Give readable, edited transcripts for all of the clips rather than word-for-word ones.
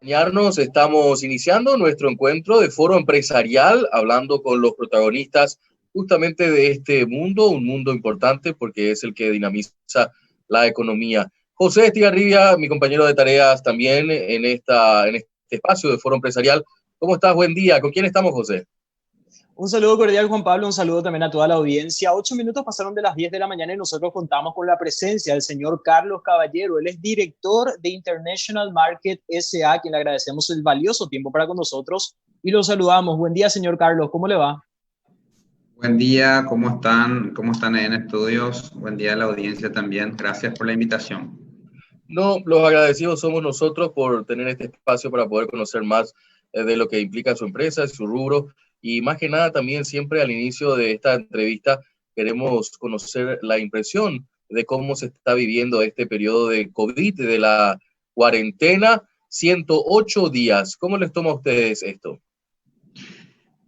Acompañarnos. Estamos iniciando nuestro encuentro de foro empresarial, hablando con los protagonistas justamente de este mundo, un mundo importante porque es el que dinamiza la economía. José Estigarribia, mi compañero de tareas también en este espacio de foro empresarial. ¿Cómo estás? Buen día. ¿Con quién estamos, José? Un saludo cordial, Juan Pablo, un saludo también a toda la audiencia. 8 minutos pasaron de las 10 de la mañana y nosotros contamos con la presencia del señor Carlos Caballero. Él es director de International Market SA, a quien le agradecemos el valioso tiempo para con nosotros y lo saludamos. Buen día, señor Carlos, ¿cómo le va? Buen día, ¿cómo están? ¿Cómo están en estudios? Buen día a la audiencia también. Gracias por la invitación. No, los agradecidos somos nosotros por tener este espacio para poder conocer más de lo que implica su empresa, su rubro, y más que nada también siempre al inicio de esta entrevista queremos conocer la impresión de cómo se está viviendo este periodo de COVID, de la cuarentena, 108 días. ¿Cómo les toma a ustedes esto?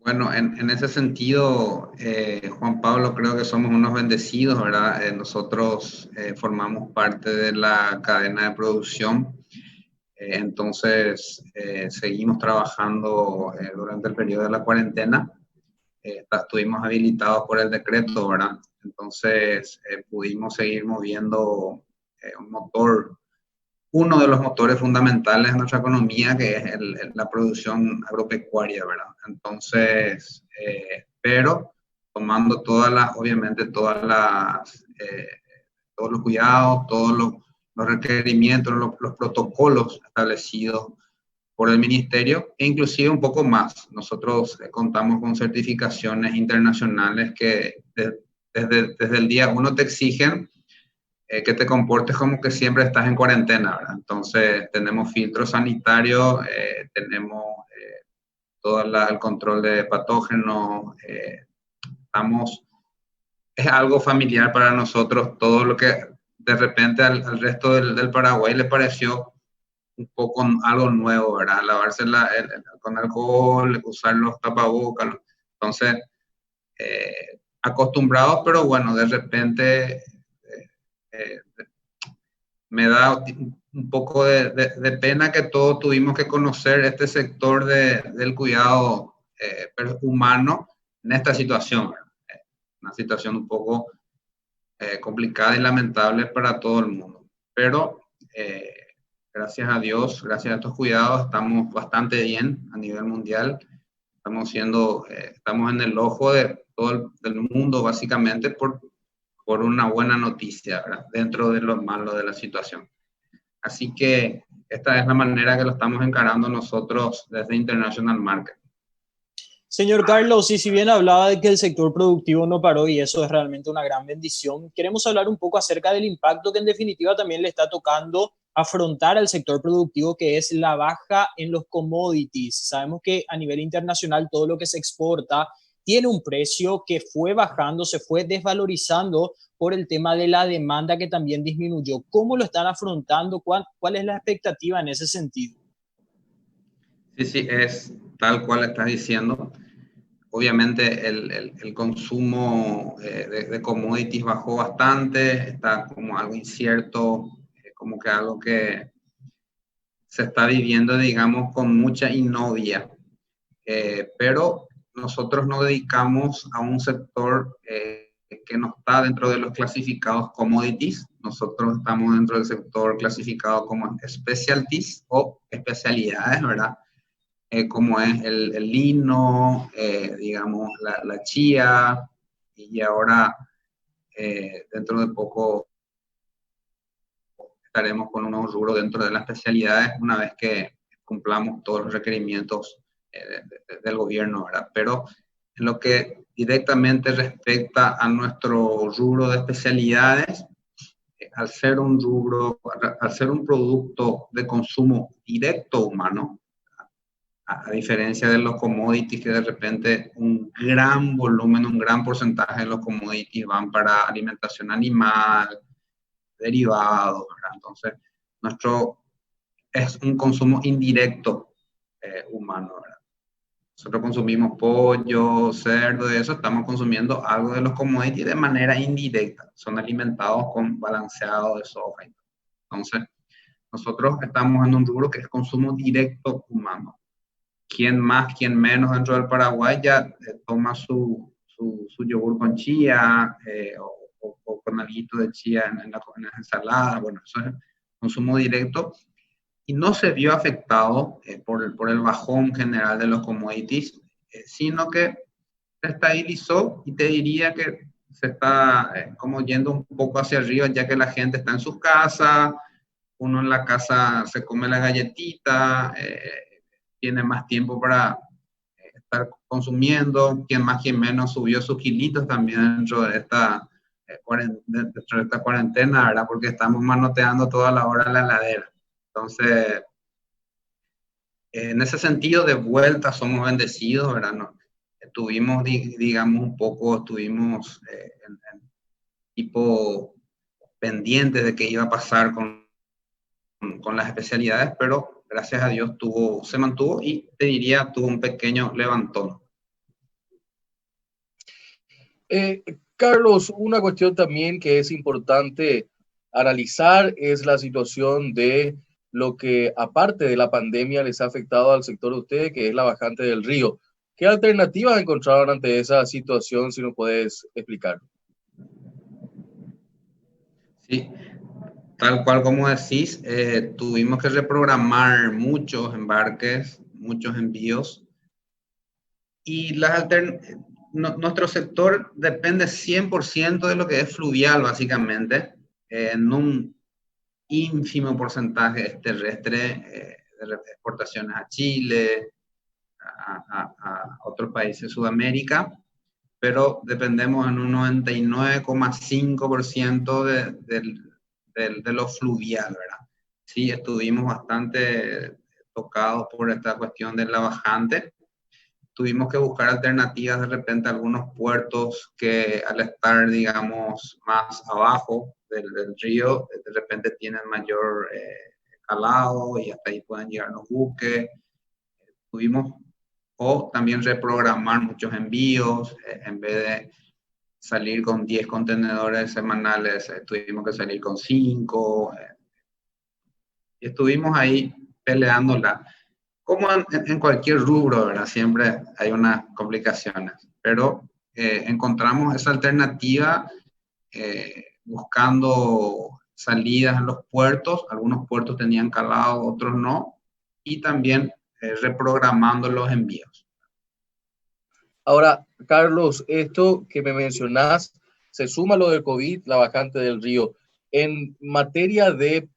Bueno, en ese sentido, Juan Pablo, creo que somos unos bendecidos, ¿verdad? Nosotros formamos parte de la cadena de producción, entonces seguimos trabajando durante el periodo de la cuarentena. Estuvimos habilitados por el decreto, ¿verdad? Entonces pudimos seguir moviendo un motor, uno de los motores fundamentales de nuestra economía, que es la producción agropecuaria, ¿verdad? Entonces, pero tomando obviamente todos los cuidados, todos los requerimientos, los protocolos establecidos por el ministerio, e inclusive un poco más. Nosotros contamos con certificaciones internacionales que desde el día uno te exigen que te comportes como que siempre estás en cuarentena, ¿verdad? Entonces, tenemos filtros sanitarios, tenemos todo el control de patógenos, es algo familiar para nosotros, todo lo que de repente al resto del Paraguay le pareció un poco algo nuevo, ¿verdad? Lavarse con alcohol, usar los tapabocas. Entonces, acostumbrados, pero bueno, de repente eh, me da un poco de pena que todos tuvimos que conocer este sector del cuidado humano en esta situación, ¿verdad? Una situación un poco complicada y lamentable para todo el mundo. Pero gracias a Dios, gracias a estos cuidados, estamos bastante bien a nivel mundial. Estamos en el ojo de todo del mundo, básicamente, por una buena noticia, ¿verdad? Dentro de lo malo de la situación. Así que esta es la manera que lo estamos encarando nosotros desde International Market. Señor Carlos, y si bien hablaba de que el sector productivo no paró y eso es realmente una gran bendición, queremos hablar un poco acerca del impacto que en definitiva también le está tocando afrontar al sector productivo, que es la baja en los commodities. Sabemos que a nivel internacional todo lo que se exporta tiene un precio que fue bajando, se fue desvalorizando por el tema de la demanda que también disminuyó. ¿Cómo lo están afrontando? ¿Cuál es la expectativa en ese sentido? Sí, es tal cual estás diciendo. Obviamente el consumo de commodities bajó bastante, está como algo incierto, como que algo que se está viviendo, digamos, con mucha innovia. Pero nosotros nos dedicamos a un sector que no está dentro de los clasificados commodities. Nosotros estamos dentro del sector clasificado como specialties o especialidades, ¿verdad? Como es el lino, digamos, la chía, y ahora dentro de poco estaremos con un nuevo rubro dentro de las especialidades una vez que cumplamos todos los requerimientos del gobierno, ¿verdad? Pero en lo que directamente respecta a nuestro rubro de especialidades, al ser un producto de consumo directo humano, a diferencia de los commodities, que de repente un gran volumen, un gran porcentaje de los commodities van para alimentación animal, derivados, ¿verdad? Entonces, nuestro es un consumo indirecto humano, ¿verdad? Nosotros consumimos pollo, cerdo, de eso estamos consumiendo algo de los commodities de manera indirecta. Son alimentados con balanceado de soja. Entonces, Nosotros estamos en un rubro que es consumo directo humano. Quien más, quien menos dentro del Paraguay ya toma su yogur con chía o con alguito de chía en las ensaladas. Bueno, eso es consumo directo y no se vio afectado por el bajón general de los commodities, sino que se estabilizó y te diría que se está como yendo un poco hacia arriba, ya que la gente está en sus casas, uno en la casa se come la galletita, tiene más tiempo para estar consumiendo, quien más, quien menos subió sus kilitos también dentro de esta, dentro de esta cuarentena, ¿verdad? Porque estamos manoteando toda la hora en la heladera. Entonces, en ese sentido, de vuelta somos bendecidos, ¿verdad? No, tuvimos, digamos, un poco, estuvimos tipo pendientes de qué iba a pasar con las especialidades, pero gracias a Dios se mantuvo y te diría, tuvo un pequeño levantón. Carlos, una cuestión también que es importante analizar es la situación de lo que, aparte de la pandemia, les ha afectado al sector de ustedes, que es la bajante del río. ¿Qué alternativas encontraron ante esa situación, si nos puedes explicar? Sí, tal cual como decís, tuvimos que reprogramar muchos embarques, muchos envíos y nuestro sector depende 100% de lo que es fluvial, básicamente, en un ínfimo porcentaje es terrestre, de exportaciones a Chile, a otros países de Sudamérica, pero dependemos en un 99,5% de lo fluvial, ¿verdad? Sí, estuvimos bastante tocados por esta cuestión de la bajante. Tuvimos que buscar alternativas de repente a algunos puertos que al estar, digamos, más abajo del río, de repente tienen mayor calado y hasta ahí pueden llegar los buques. Tuvimos o también reprogramar muchos envíos, en vez de salir con 10 contenedores semanales, tuvimos que salir con 5, y estuvimos ahí peleándola. Como en cualquier rubro, ¿verdad? Siempre hay unas complicaciones, pero encontramos esa alternativa buscando salidas en los puertos. Algunos puertos tenían calado, otros no, y también reprogramando los envíos. Ahora, Carlos, esto que me mencionás, se suma a lo del COVID, la bajante del río. En materia de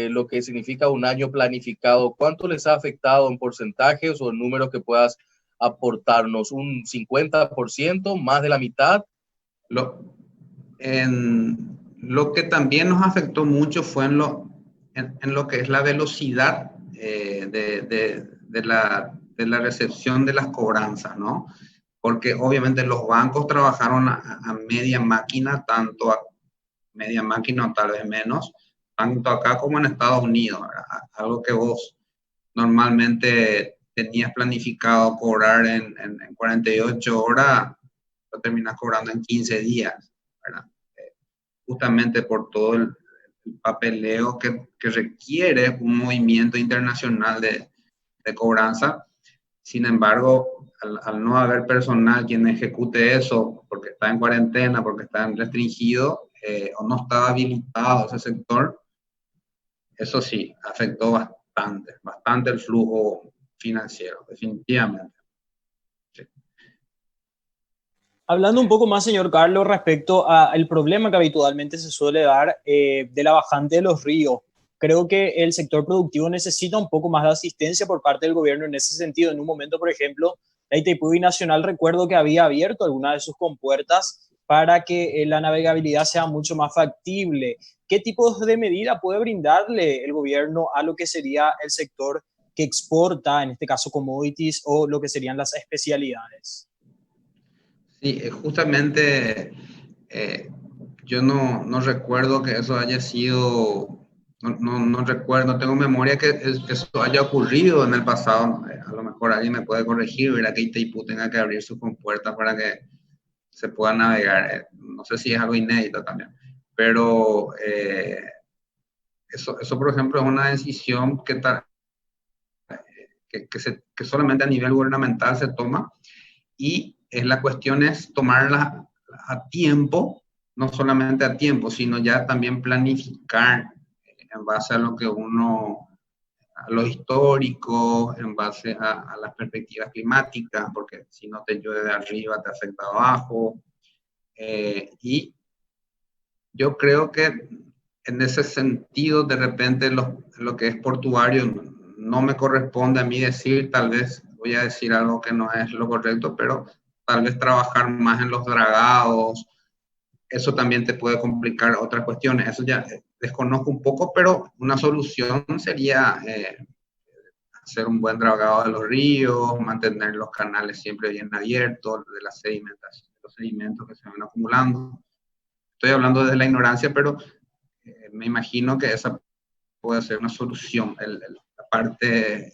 lo que significa un año planificado, ¿cuánto les ha afectado en porcentajes o en números que puedas aportarnos? ¿Un 50%, más de la mitad? Lo que también nos afectó mucho fue en lo que es la velocidad de la recepción de las cobranzas, ¿no? Porque obviamente los bancos trabajaron a media máquina, tanto a media máquina o tal vez menos, tanto acá como en Estados Unidos, ¿verdad? Algo que vos normalmente tenías planificado cobrar en 48 horas, lo terminas cobrando en 15 días, ¿verdad? Justamente por todo el papeleo que requiere un movimiento internacional de cobranza. Sin embargo, al no haber personal quien ejecute eso porque está en cuarentena, porque está restringido o no está habilitado ese sector, eso sí, afectó bastante el flujo financiero, definitivamente. Sí. Hablando un poco más, señor Carlos, respecto al problema que habitualmente se suele dar de la bajante de los ríos, creo que el sector productivo necesita un poco más de asistencia por parte del gobierno en ese sentido. En un momento, por ejemplo, la Itaipú Binacional, recuerdo que había abierto algunas de sus compuertas para que la navegabilidad sea mucho más factible. ¿Qué tipos de medida puede brindarle el gobierno a lo que sería el sector que exporta, en este caso commodities, o lo que serían las especialidades? Sí, justamente yo no recuerdo que eso haya sido, no recuerdo, no tengo memoria que eso haya ocurrido en el pasado. A lo mejor alguien me puede corregir, verá que Itaipú tenga que abrir sus compuertas para que se pueda navegar. No sé si es algo inédito también, pero eso, por ejemplo, es una decisión que solamente a nivel gubernamental se toma, y la cuestión es tomarla a tiempo, no solamente a tiempo, sino ya también planificar en base a lo que a lo histórico, en base a las perspectivas climáticas, porque si no te llueve de arriba, te afecta abajo. Y yo creo que en ese sentido, de repente, lo que es portuario no me corresponde a mí decir, tal vez voy a decir algo que no es lo correcto, pero tal vez trabajar más en los dragados, eso también te puede complicar otras cuestiones. Eso ya desconozco un poco, pero una solución sería hacer un buen dragado de los ríos, mantener los canales siempre bien abiertos, de la sedimentación, los sedimentos que se van acumulando. Estoy hablando desde la ignorancia, pero me imagino que esa puede ser una solución. La parte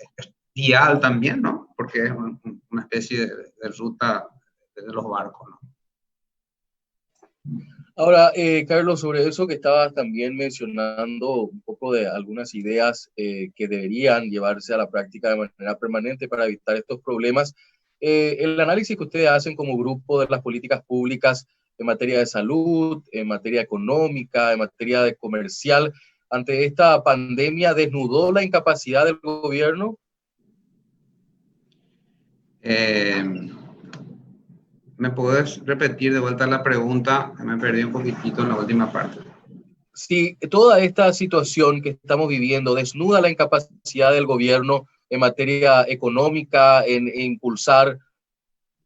vial también, ¿no? Porque es una especie de ruta de los barcos, ¿no? Ahora, Carlos, sobre eso que estabas también mencionando, un poco de algunas ideas que deberían llevarse a la práctica de manera permanente para evitar estos problemas. El análisis que ustedes hacen como grupo de las políticas públicas en materia de salud, en materia económica, en materia de comercial, ante esta pandemia, ¿desnudó la incapacidad del gobierno? ¿Me puedes repetir de vuelta la pregunta? Me perdí un poquitito en la última parte. Si toda esta situación que estamos viviendo desnuda la incapacidad del gobierno en materia económica, en impulsar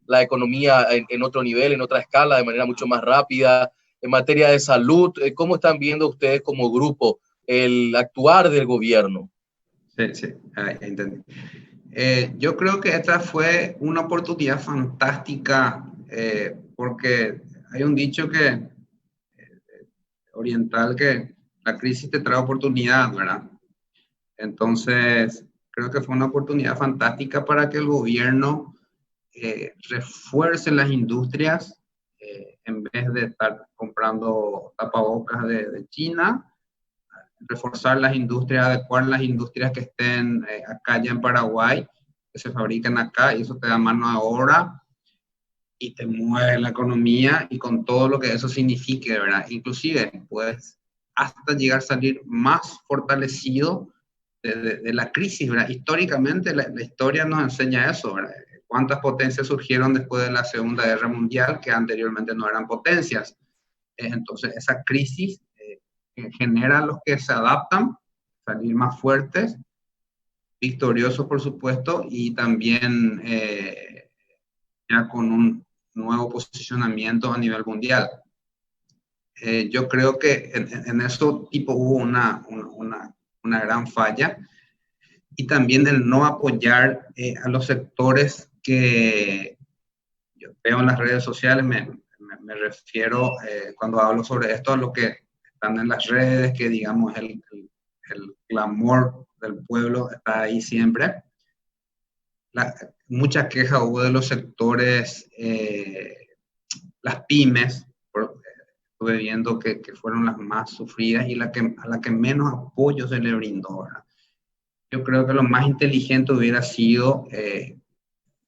la economía en otro nivel, en otra escala, de manera mucho más rápida, en materia de salud, ¿cómo están viendo ustedes como grupo el actuar del gobierno? Sí, entendí. Yo creo que esta fue una oportunidad fantástica, porque hay un dicho oriental que la crisis te trae oportunidad, ¿verdad? Entonces, creo que fue una oportunidad fantástica para que el gobierno refuerce las industrias, en vez de estar comprando tapabocas de China, reforzar las industrias, adecuar las industrias que estén acá ya en Paraguay, que se fabrican acá, y eso te da mano de obra y te mueve la economía, y con todo lo que eso signifique, ¿verdad? Inclusive puedes hasta llegar a salir más fortalecido de la crisis, ¿verdad? Históricamente la historia nos enseña eso, ¿verdad? Cuántas potencias surgieron después de la Segunda Guerra Mundial que anteriormente no eran potencias. Entonces esa crisis genera a los que se adaptan, salir más fuertes, victoriosos por supuesto, y también ya con un nuevo posicionamiento a nivel mundial. Yo creo que en eso tipo hubo una gran falla, y también el no apoyar a los sectores que yo veo en las redes sociales. Me refiero, cuando hablo sobre esto, a lo que están en las redes, que digamos el clamor del pueblo está ahí siempre. Mucha queja hubo de los sectores, las pymes, estuve viendo que fueron las más sufridas y a la que menos apoyo se le brindó, ¿verdad? Yo creo que lo más inteligente hubiera sido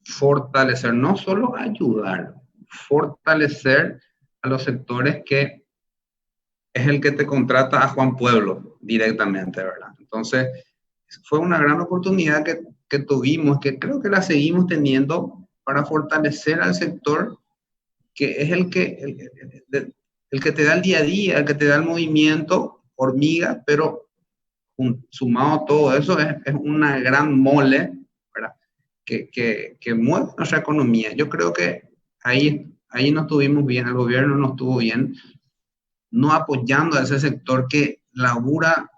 fortalecer, no solo ayudar, fortalecer a los sectores que es el que te contrata a Juan Pueblo directamente, ¿verdad? Entonces, fue una gran oportunidad que tuvimos, que creo que la seguimos teniendo, para fortalecer al sector que es el que te da el día a día, el que te da el movimiento hormiga, pero sumado a todo eso es una gran mole, ¿verdad? Que mueve nuestra economía. Yo creo que ahí no estuvimos bien, el gobierno no estuvo bien, no apoyando a ese sector que labura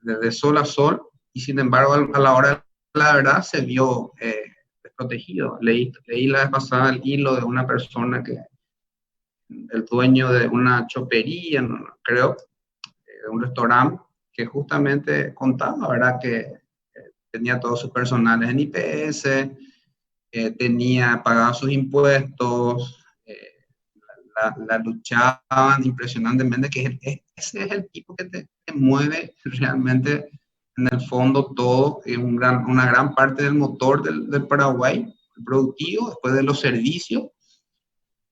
de sol a sol, y sin embargo a la hora de la verdad se vio desprotegido. Leí la vez pasada el hilo de una persona el dueño de una chopería, creo, de un restaurante, que justamente contaba, ¿verdad?, que tenía todos sus personales en IPS, tenía pagados sus impuestos, la luchaban impresionantemente, ese es el tipo que te mueve realmente en el fondo todo, una gran parte del motor del Paraguay, el productivo, después de los servicios.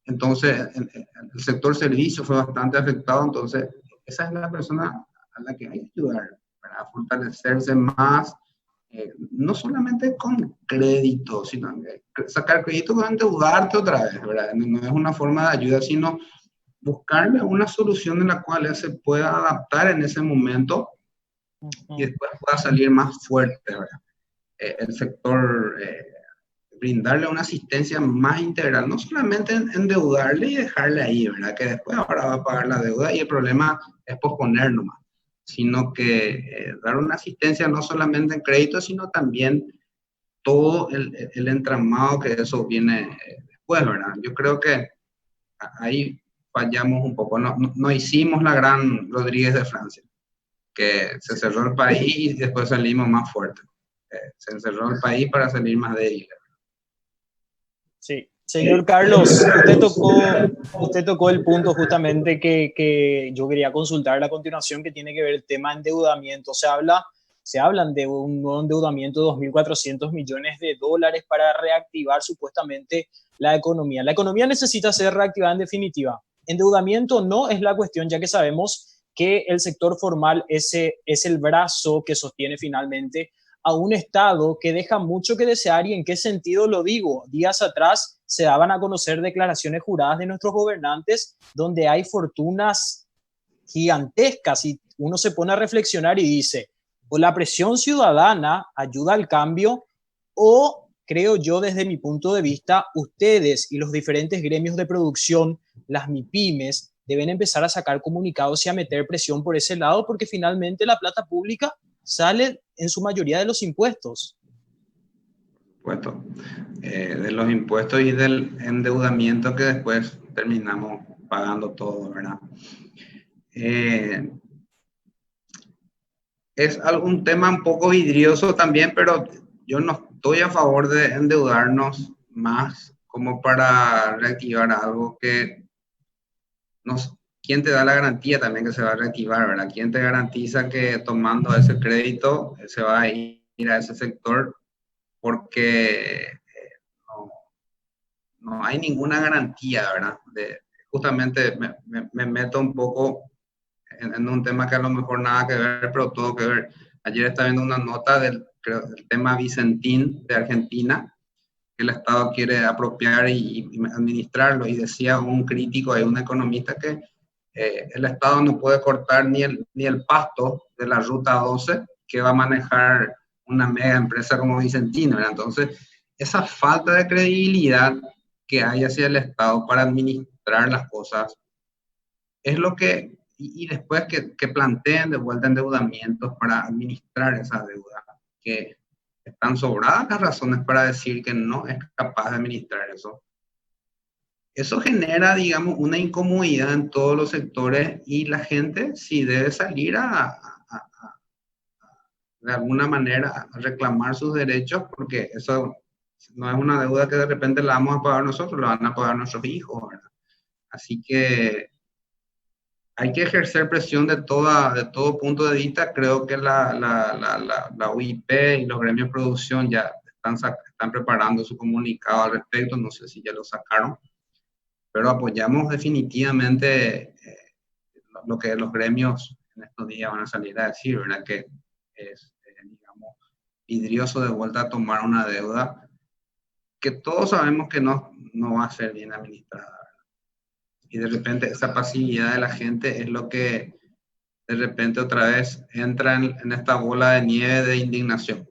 Entonces, el sector servicios fue bastante afectado, entonces esa es la persona a la que hay que ayudar para fortalecerse más, no solamente con crédito, sino sacar crédito con endeudarte otra vez, ¿verdad? No es una forma de ayuda, sino buscarle una solución en la cual él se pueda adaptar en ese momento y después pueda salir más fuerte, ¿verdad? El sector, brindarle una asistencia más integral, no solamente endeudarle y dejarle ahí, ¿verdad? Que después ahora va a pagar la deuda y el problema es posponer nomás, sino que dar una asistencia no solamente en crédito, sino también todo el entramado que eso viene después, ¿verdad? Yo creo que ahí fallamos un poco, no hicimos la gran Rodríguez de Francia, que se cerró el país y después salimos más fuertes. Se encerró el país para salir más débiles. Sí, señor Carlos, usted tocó el punto justamente que yo quería consultar a continuación, que tiene que ver el tema de endeudamiento. Se hablan de un nuevo endeudamiento de 2.400 millones de dólares para reactivar supuestamente la economía. La economía necesita ser reactivada en definitiva. Endeudamiento no es la cuestión, ya que sabemos que el sector formal es el brazo que sostiene finalmente a un Estado que deja mucho que desear. ¿Y en qué sentido lo digo? Días atrás se daban a conocer declaraciones juradas de nuestros gobernantes donde hay fortunas gigantescas y uno se pone a reflexionar y dice, o la presión ciudadana ayuda al cambio, o creo yo desde mi punto de vista, ustedes y los diferentes gremios de producción, las MIPYMES, deben empezar a sacar comunicados y a meter presión por ese lado, porque finalmente la plata pública sale en su mayoría de los impuestos. Puesto, de los impuestos y del endeudamiento que después terminamos pagando todo, ¿verdad? Es algún tema un poco vidrioso también, pero yo no estoy a favor de endeudarnos más como para reactivar algo que nos... ¿Quién te da la garantía también que se va a reactivar, verdad? ¿Quién te garantiza que tomando ese crédito se va a ir a ese sector? Porque no hay ninguna garantía, ¿verdad? Justamente me meto un poco en un tema que a lo mejor nada que ver, pero todo que ver. Ayer estaba viendo una nota del tema Vicentín de Argentina, que el Estado quiere apropiar y administrarlo, y decía un crítico, hay un economista, que el Estado no puede cortar ni el pasto de la Ruta 12 que va a manejar una mega empresa como Vicentín, ¿verdad? Entonces, esa falta de credibilidad que hay hacia el Estado para administrar las cosas es lo que, y después que planteen de vuelta endeudamientos para administrar esa deuda, que están sobradas las razones para decir que no es capaz de administrar eso. Eso genera, digamos, una incomodidad en todos los sectores, y la gente sí debe salir de alguna manera a reclamar sus derechos, porque eso no es una deuda que de repente la vamos a pagar nosotros, la van a pagar nuestros hijos, ¿verdad? Así que hay que ejercer presión de todo punto de vista. Creo que la UIP y los gremios de producción ya están preparando su comunicado al respecto, no sé si ya lo sacaron, pero apoyamos definitivamente lo que los gremios en estos días van a salir a decir, ¿verdad? Que es, digamos, vidrioso de vuelta a tomar una deuda que todos sabemos que no va a ser bien administrada. Y de repente esa pasividad de la gente es lo que de repente otra vez entra en esta bola de nieve de indignación.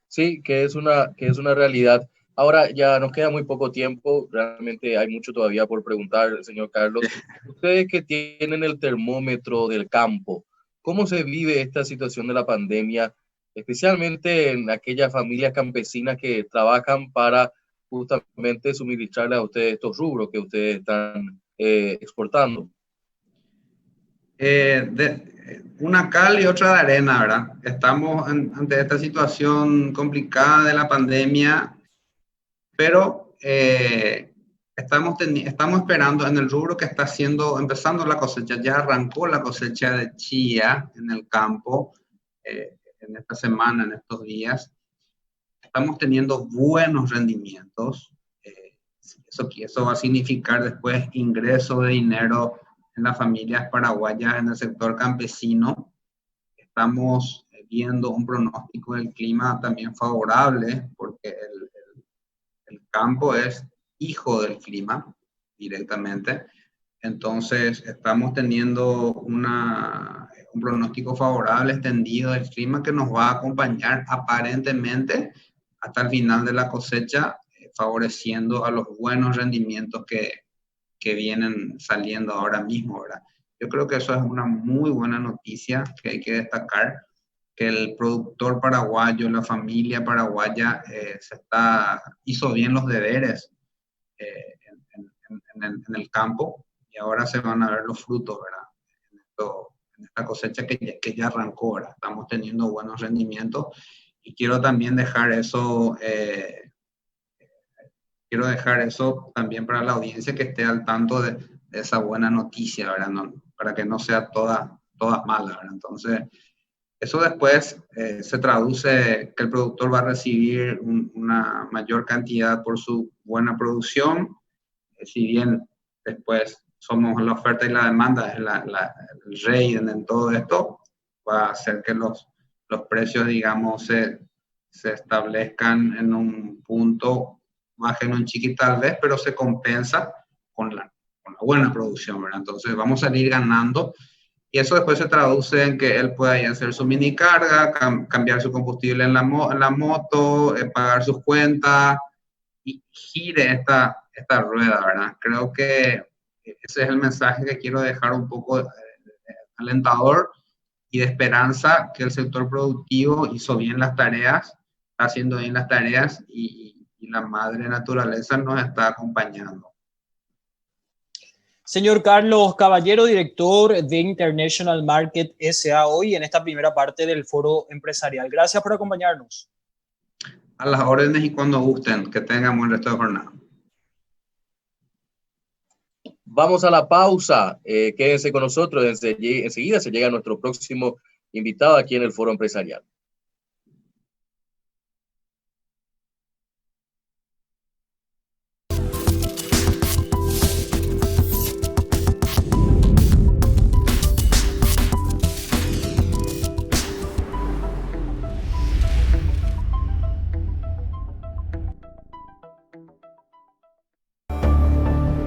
Sí, que es una realidad. Ahora ya nos queda muy poco tiempo, realmente hay mucho todavía por preguntar, señor Carlos. Ustedes que tienen el termómetro del campo, ¿cómo se vive esta situación de la pandemia, especialmente en aquellas familias campesinas que trabajan para justamente suministrarle a ustedes estos rubros que ustedes están exportando? Una cal y otra de arena, ¿verdad? Estamos ante esta situación complicada de la pandemia, pero estamos esperando en el rubro que está empezando la cosecha. Ya arrancó la cosecha de chía en el campo en esta semana, en estos días. Estamos teniendo buenos rendimientos. Eso va a significar después ingreso de dinero en las familias paraguayas en el sector campesino. Estamos viendo un pronóstico del clima también favorable, porque el campo es hijo del clima directamente. Entonces, estamos teniendo un pronóstico favorable extendido del clima que nos va a acompañar aparentemente hasta el final de la cosecha, favoreciendo a los buenos rendimientos que vienen saliendo ahora mismo, ¿verdad? Yo creo que eso es una muy buena noticia que hay que destacar, que el productor paraguayo, la familia paraguaya hizo bien los deberes en el campo, y ahora se van a ver los frutos, ¿verdad? En esta cosecha que ya arrancó, ¿verdad? Estamos teniendo buenos rendimientos, y quiero también dejar eso también para la audiencia, que esté al tanto de esa buena noticia, ¿verdad? Para que no sea todas malas, ¿verdad? Entonces, eso después se traduce que el productor va a recibir una mayor cantidad por su buena producción. Si bien después somos la oferta y la demanda, es el rey en todo esto, va a hacer que los precios, digamos, se establezcan en un punto, bajen un chiquito tal vez, pero se compensa con la buena producción, ¿verdad? Entonces vamos a salir ganando, y eso después se traduce en que él pueda ir a hacer su mini carga, cambiar su combustible en la moto, pagar sus cuentas, y gire esta rueda, ¿verdad? Creo que ese es el mensaje que quiero dejar, un poco alentador y de esperanza, que el sector productivo hizo bien las tareas, está haciendo bien las tareas, y la madre naturaleza nos está acompañando. Señor Carlos Caballero, director de International Market SA, hoy en esta primera parte del Foro Empresarial. Gracias por acompañarnos. A las órdenes, y cuando gusten. Que tengan buen resto de jornada. Vamos a la pausa. Quédense con nosotros. Enseguida se llega nuestro próximo invitado aquí en el Foro Empresarial.